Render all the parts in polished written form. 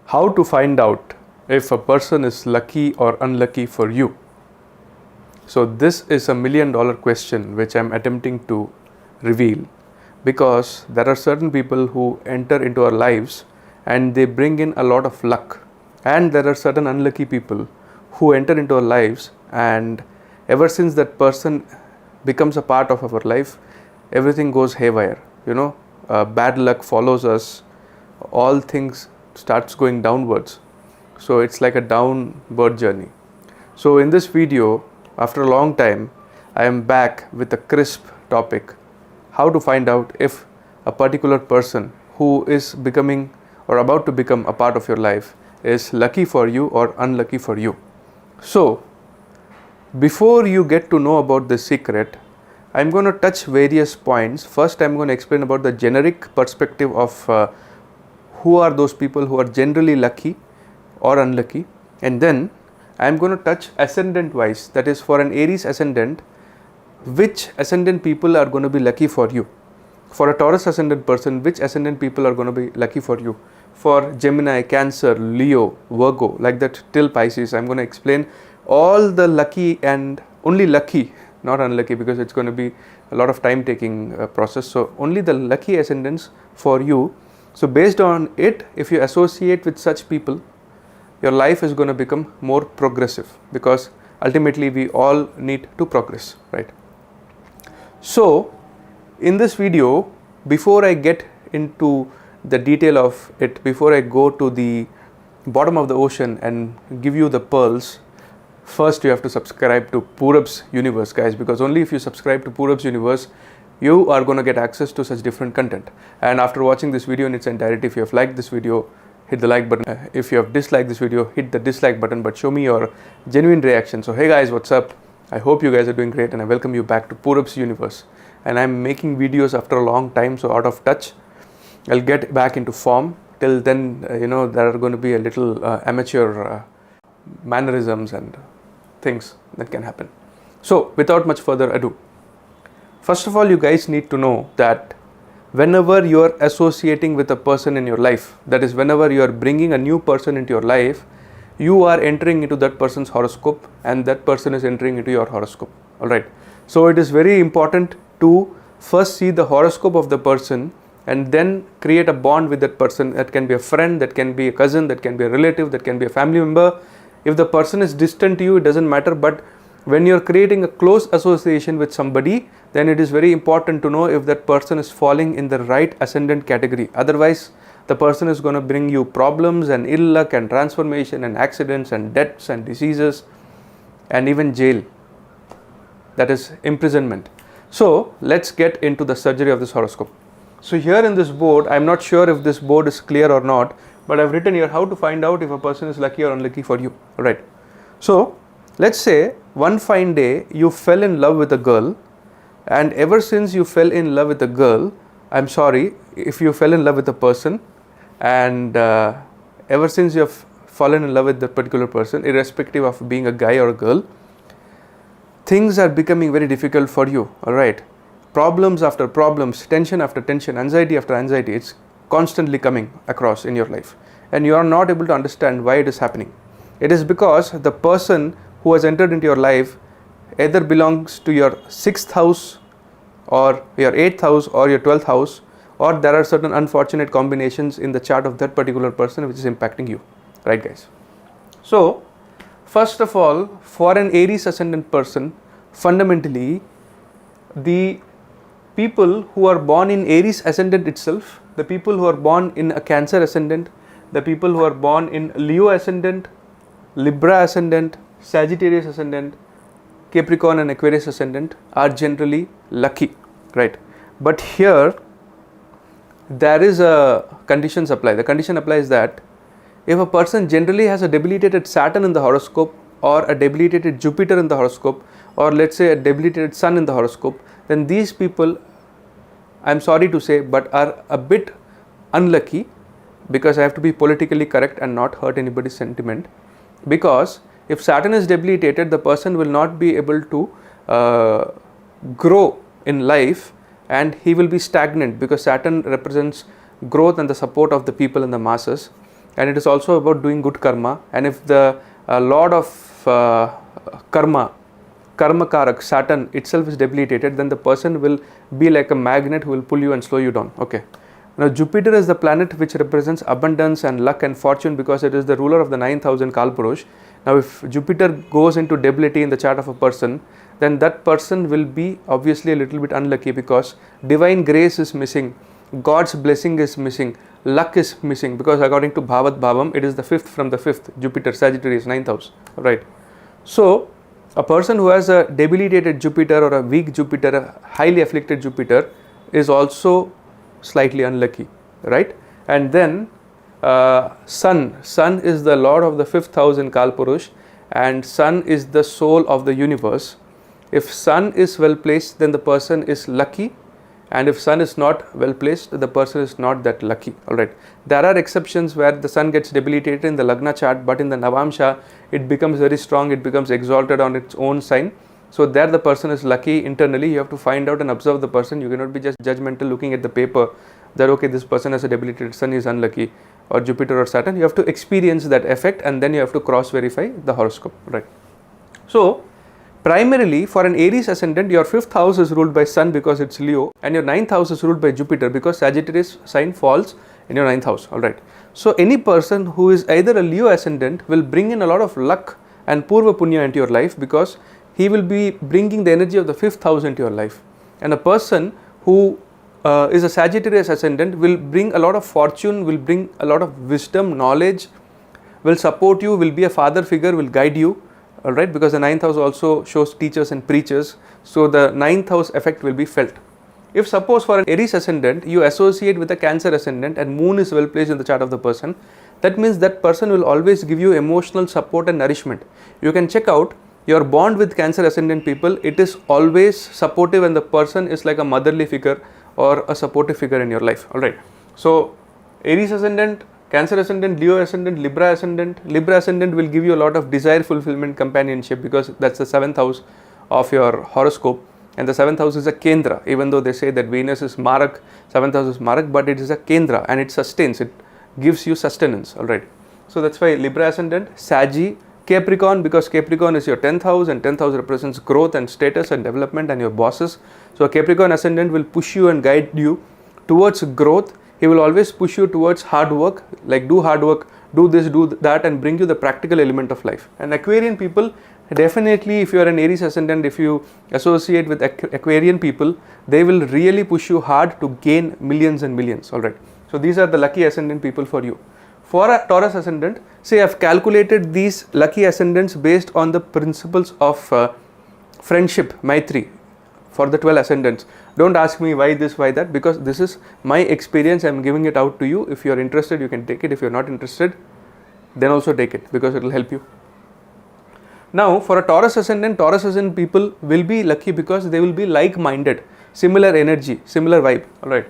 How to find out if a person is lucky or unlucky for you? So this is a $1 million question which I'm attempting to reveal, because there are certain people who enter into our lives and they bring in a lot of luck, and there are certain unlucky people who enter into our lives, and ever since that person becomes a part of our life, everything goes haywire. Bad luck follows us, all things starts going downwards. So it's like a downward journey. So in this video, after a long time, I am back with a crisp topic: how to find out if a particular person who is becoming or about to become a part of your life is lucky for you or unlucky for you. So before you get to know about this secret, I'm going to touch various points. First, I'm going to explain about the generic perspective of who are those people who are generally lucky or unlucky, and then I'm going to touch ascendant wise, that is for an Aries ascendant, which ascendant people are going to be lucky for you. For a Taurus ascendant person, which ascendant people are going to be lucky for you. For Gemini, Cancer, Leo, Virgo, like that till Pisces, I'm going to explain all the lucky and only lucky, not unlucky, because it's going to be a lot of time taking process. So only the lucky ascendants for you. So based on it, if you associate with such people, your life is going to become more progressive, because ultimately we all need to progress, right? So in this video, before I get into the detail of it, before I go to the bottom of the ocean and give you the pearls, first you have to subscribe to Purab's Universe, guys, because only if you subscribe to Purab's Universe, you are going to get access to such different content. And after watching this video in its entirety, if you have liked this video, hit the like button. If you have disliked this video, hit the dislike button, but show me your genuine reaction. So hey guys, what's up? I hope you guys are doing great, and I welcome you back to Purab's Universe. And I'm making videos after a long time, so out of touch. I'll get back into form. Till then, there are going to be a little amateur mannerisms and things that can happen. So without much further ado, first of all, you guys need to know that whenever you are associating with a person in your life, that is, whenever you are bringing a new person into your life, you are entering into that person's horoscope, and that person is entering into your horoscope. Alright. So it is very important to first see the horoscope of the person and then create a bond with that person. That can be a friend, that can be a cousin, that can be a relative, that can be a family member. If the person is distant to you, it doesn't matter, but when you're creating a close association with somebody, then it is very important to know if that person is falling in the right ascendant category. Otherwise, the person is going to bring you problems and ill luck and transformation and accidents and deaths and diseases and even jail. That is imprisonment. So let's get into the surgery of this horoscope. So here in this board, I'm not sure if this board is clear or not, but I've written here how to find out if a person is lucky or unlucky for you. Alright. So let's say one fine day you fell in love with a girl, and ever since you fell in love with a girl, I'm sorry, if you fell in love with a person, and ever since you have fallen in love with that particular person, irrespective of being a guy or a girl, things are becoming very difficult for you. Alright. Problems after problems, tension after tension, anxiety after anxiety, it's constantly coming across in your life, and you are not able to understand why it is happening. It is because the person who has entered into your life either belongs to your 6th house or your 8th house or your 12th house, or there are certain unfortunate combinations in the chart of that particular person which is impacting you, right guys? So first of all, for an Aries ascendant person, fundamentally the people who are born in Aries ascendant itself, the people who are born in a Cancer ascendant, the people who are born in Leo ascendant, Libra ascendant, Sagittarius ascendant, Capricorn and Aquarius ascendant are generally lucky, right? But here there is a condition apply. The condition applies that if a person generally has a debilitated Saturn in the horoscope, or a debilitated Jupiter in the horoscope, or let's say a debilitated Sun in the horoscope, then these people, I'm sorry to say, but are a bit unlucky, because I have to be politically correct and not hurt anybody's sentiment, because if Saturn is debilitated, the person will not be able to grow in life, and he will be stagnant, because Saturn represents growth and the support of the people and the masses. and it is also about doing good karma. And if the lord of karma karak Saturn itself is debilitated, then the person will be like a magnet who will pull you and slow you down. Okay. Now Jupiter is the planet which represents abundance and luck and fortune, because it is the ruler of the 9000 Kalpurush. Now if Jupiter goes into debility in the chart of a person, then that person will be obviously a little bit unlucky, because divine grace is missing, God's blessing is missing, luck is missing, because according to Bhavat Bhavam, it is the 5th from the 5th, Jupiter, Sagittarius, 9th house, right? So a person who has a debilitated Jupiter or a weak Jupiter, a highly afflicted Jupiter, is also slightly unlucky, right? And then Sun is the lord of the 5th house in Kalpurush, and Sun is the soul of the universe. If Sun is well placed, then the person is lucky, and if Sun is not well placed, the person is not that lucky. Alright, there are exceptions where the Sun gets debilitated in the Lagna chart, but in the Navamsha it becomes very strong, it becomes exalted on its own sign. So there the person is lucky internally. You have to find out and observe the person. You cannot be just judgmental looking at the paper that okay, this person has a debilitated Sun, is unlucky, or Jupiter or Saturn. You have to experience that effect, and then you have to cross verify the horoscope, right? So primarily for an Aries ascendant, your 5th house is ruled by Sun because it's Leo, and your 9th house is ruled by Jupiter because Sagittarius sign falls in your 9th house. Alright, so any person who is either a Leo ascendant will bring in a lot of luck and Purva Punya into your life, because he will be bringing the energy of the 5th house into your life. And a person who is a Sagittarius ascendant will bring a lot of fortune, will bring a lot of wisdom, knowledge, will support you, will be a father figure, will guide you. Alright, because the 9th house also shows teachers and preachers, so the 9th house effect will be felt. If suppose for an Aries ascendant you associate with a Cancer ascendant and Moon is well placed in the chart of the person, that means that person will always give you emotional support and nourishment. You can check out your bond with Cancer ascendant people, it is always supportive, and the person is like a motherly figure or a supportive figure in your life. Alright, so Aries ascendant, Cancer ascendant, Leo ascendant, Libra ascendant. Libra ascendant will give you a lot of desire fulfillment, companionship, because that's the 7th house of your horoscope, and the 7th house is a Kendra. Even though they say that Venus is Marak, 7th house is Marak, but it is a Kendra and it sustains, it gives you sustenance. Alright, so that's why Libra ascendant, Saggy, Capricorn, because Capricorn is your 10th house, and 10th house represents growth and status and development and your bosses. So a Capricorn ascendant will push you and guide you towards growth. He will always push you towards hard work, like do hard work, do this, do that, and bring you the practical element of life. And Aquarian people, definitely if you are an Aries ascendant, if you associate with Aquarian people, they will really push you hard to gain millions and millions. Alright, so these are the lucky ascendant people for you. For a Taurus ascendant, say I have calculated these lucky ascendants based on the principles of friendship, Maitri, for the 12 ascendants. Don't ask me why this, why that, because this is my experience. I am giving it out to you. If you are interested, you can take it. If you are not interested, then also take it, because it will help you. Now for a Taurus ascendant people will be lucky because they will be like-minded, similar energy, similar vibe. Alright.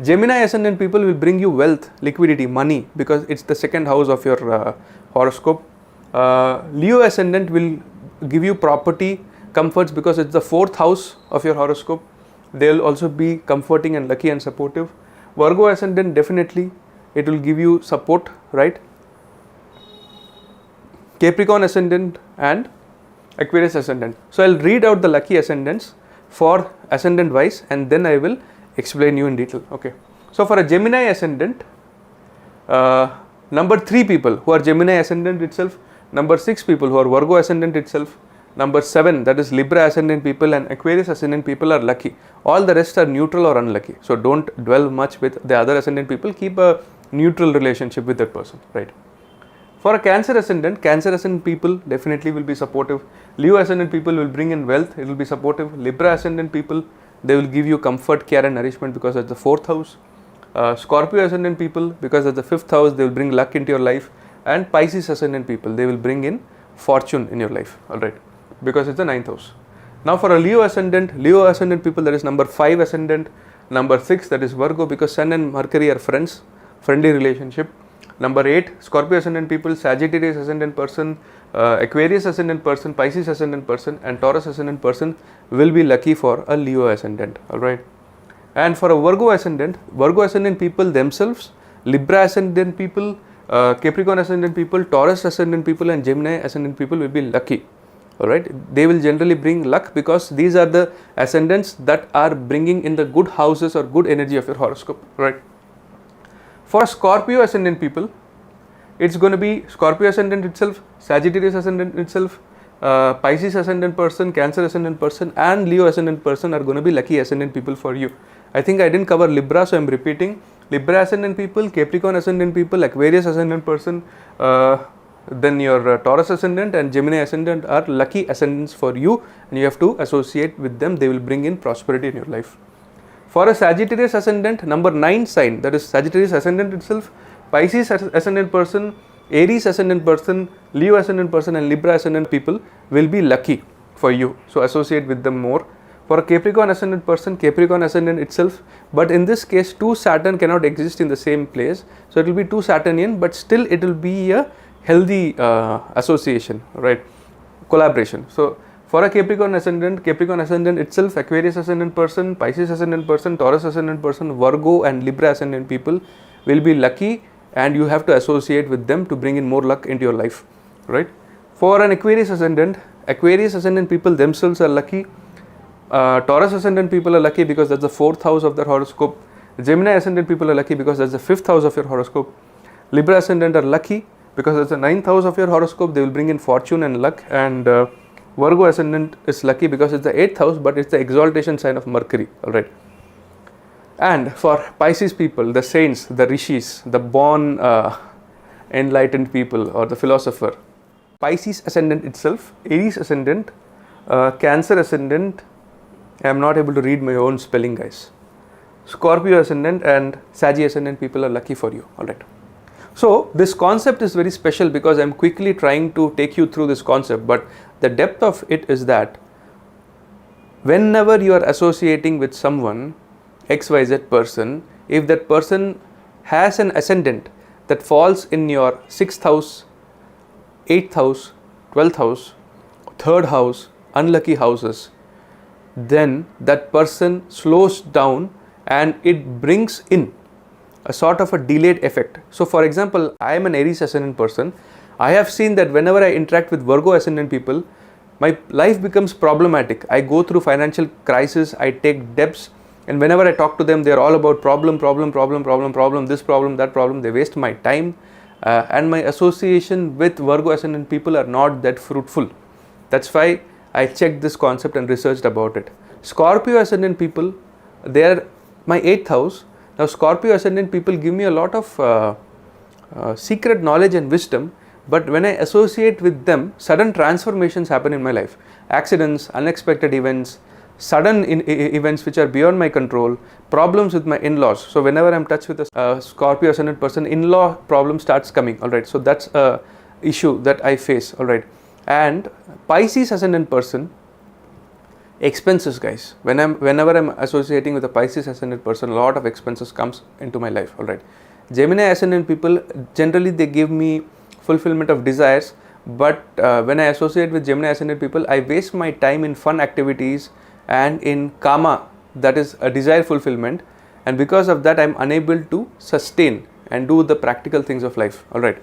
Gemini ascendant people will bring you wealth, liquidity, money, because it's the 2nd house of your horoscope. Leo ascendant will give you property, comforts, because it's the 4th house of your horoscope. They will also be comforting and lucky and supportive. Virgo ascendant, definitely it will give you support, right? Capricorn ascendant and Aquarius ascendant. So I'll read out the lucky ascendants for ascendant wise, and then I will explain you in detail. Okay, so for a Gemini ascendant, number 3 people who are Gemini ascendant itself, number 6 people who are Virgo ascendant itself, number 7, that is Libra ascendant people, and Aquarius ascendant people are lucky. All the rest are neutral or unlucky. So don't dwell much with the other ascendant people. Keep a neutral relationship with that person, right? For a Cancer ascendant people definitely will be supportive. Leo ascendant people will bring in wealth, it will be supportive. Libra ascendant people, they will give you comfort, care and nourishment, because that's the 4th house. Scorpio ascendant people, because that's the 5th house, they will bring luck into your life. And Pisces ascendant people, they will bring in fortune in your life, alright, because it's the 9th house. Now for a Leo ascendant people, that is number 5 ascendant, number 6, that is Virgo, because Sun and Mercury are friends, friendly relationship. Number 8, Scorpio ascendant people, Sagittarius ascendant person, Aquarius ascendant person, Pisces ascendant person, and Taurus ascendant person will be lucky for a Leo ascendant. Alright. And for a Virgo ascendant people themselves, Libra ascendant people, Capricorn ascendant people, Taurus ascendant people and Gemini ascendant people will be lucky. Alright, they will generally bring luck because these are the ascendants that are bringing in the good houses or good energy of your horoscope. Right. For Scorpio ascendant people, it's going to be Scorpio ascendant itself, Sagittarius ascendant itself, Pisces ascendant person, Cancer ascendant person and Leo ascendant person are going to be lucky ascendant people for you. I think I didn't cover Libra, so I am repeating. Libra ascendant people, Capricorn ascendant people, Aquarius ascendant person, then your Taurus ascendant and Gemini ascendant are lucky ascendants for you, and you have to associate with them. They will bring in prosperity in your life. For a Sagittarius ascendant, number 9 sign, that is Sagittarius ascendant itself, Pisces ascendant person, Aries ascendant person, Leo ascendant person and Libra ascendant people will be lucky for you. So associate with them more. For a Capricorn ascendant person, Capricorn ascendant itself, but in this case 2 Saturn cannot exist in the same place. So it will be 2 Saturnian, but still it will be a healthy association, right? Collaboration. So for a Capricorn ascendant itself, Aquarius ascendant person, Pisces ascendant person, Taurus ascendant person, Virgo and Libra ascendant people will be lucky, and you have to associate with them to bring in more luck into your life, right? For an Aquarius ascendant people themselves are lucky. Taurus ascendant people are lucky because that's the 4th house of their horoscope. Gemini ascendant people are lucky because that's the 5th house of your horoscope. Libra ascendant are lucky because that's the 9th house of your horoscope. They will bring in fortune and luck. And Virgo ascendant is lucky because it's the 8th house, but it's the exaltation sign of Mercury. All right. And for Pisces people, the saints, the rishis, the born enlightened people or the philosopher, Pisces ascendant itself, Aries ascendant, Cancer ascendant, I am not able to read my own spelling, guys. Scorpio ascendant and Sagittarius ascendant people are lucky for you. All right. So this concept is very special because I am quickly trying to take you through this concept, but the depth of it is that whenever you are associating with someone, XYZ person, if that person has an ascendant that falls in your 6th house, 8th house, 12th house, 3rd house, unlucky houses, then that person slows down and it brings in a sort of a delayed effect. So for example, I am an Aries ascendant person. I have seen that whenever I interact with Virgo ascendant people, my life becomes problematic. I go through financial crisis, I take debts, and whenever I talk to them, they are all about problem, this problem, that problem. They waste my time, and my association with Virgo ascendant people are not that fruitful. That's why I checked this concept and researched about it. Scorpio ascendant people, they are my 8th house. Now Scorpio ascendant people give me a lot of secret knowledge and wisdom, but when I associate with them, sudden transformations happen in my life. Accidents, unexpected events, sudden events which are beyond my control, problems with my in-laws. So whenever I'm in touch with a Scorpio ascendant person, in-law problem starts coming. All right. So that's a issue that I face. All right. And Pisces ascendant person, expenses, guys. Whenever I'm associating with a Pisces ascendant person, a lot of expenses comes into my life. All right. Gemini ascendant people, generally they give me fulfillment of desires, but when I associate with Gemini ascendant people, I waste my time in fun activities and in karma, that is a desire fulfillment, and because of that I'm unable to sustain and do the practical things of life. All right.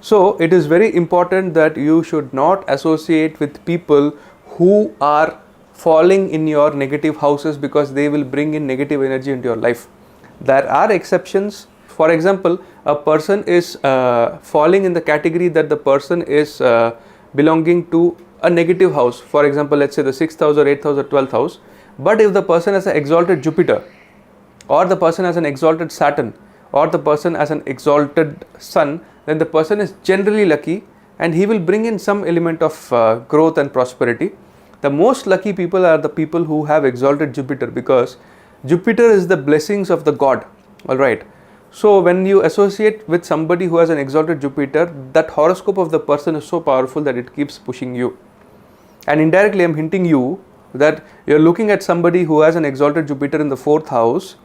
So it is very important that you should not associate with people who are falling in your negative houses, because they will bring in negative energy into your life. There are exceptions. For example, a person is falling in the category that the person is belonging to a negative house. For example, let's say the 6th house or 8th house or 12th house. But if the person has an exalted Jupiter, or the person has an exalted Saturn, or the person has an exalted Sun, then the person is generally lucky and he will bring in some element of growth and prosperity. The most lucky people are the people who have exalted Jupiter, because Jupiter is the blessings of the god. All right. So when you associate with somebody who has an exalted Jupiter, that horoscope of the person is so powerful that it keeps pushing you. And indirectly I'm hinting you that you're looking at somebody who has an exalted Jupiter in the 4th house,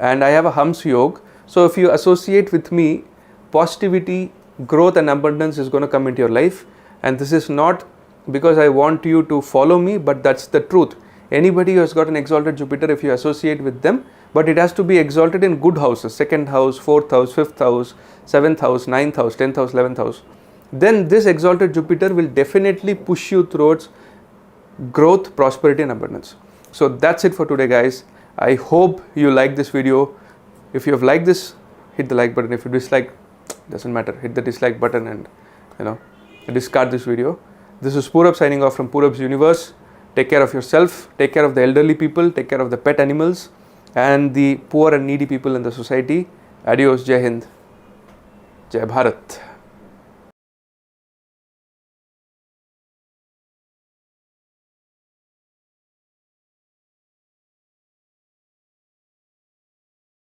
and I have a Hams Yog. So if you associate with me, positivity, growth and abundance is going to come into your life. And this is not because I want you to follow me, but that's the truth. Anybody who has got an exalted Jupiter, if you associate with them, but it has to be exalted in good houses, 2nd house, 4th house, 5th house, 7th house, 9th house, 10th house, 11th house. Then this exalted Jupiter will definitely push you towards growth, prosperity and abundance. So that's it for today, guys. I hope you like this video. If you have liked this, hit the like button. If you dislike, doesn't matter, hit the dislike button and discard this video. This is Purab signing off from Purab's Universe. Take care of yourself, take care of the elderly people, take care of the pet animals and the poor and needy people in the society. Adios, Jai Hind, Jai Bharat.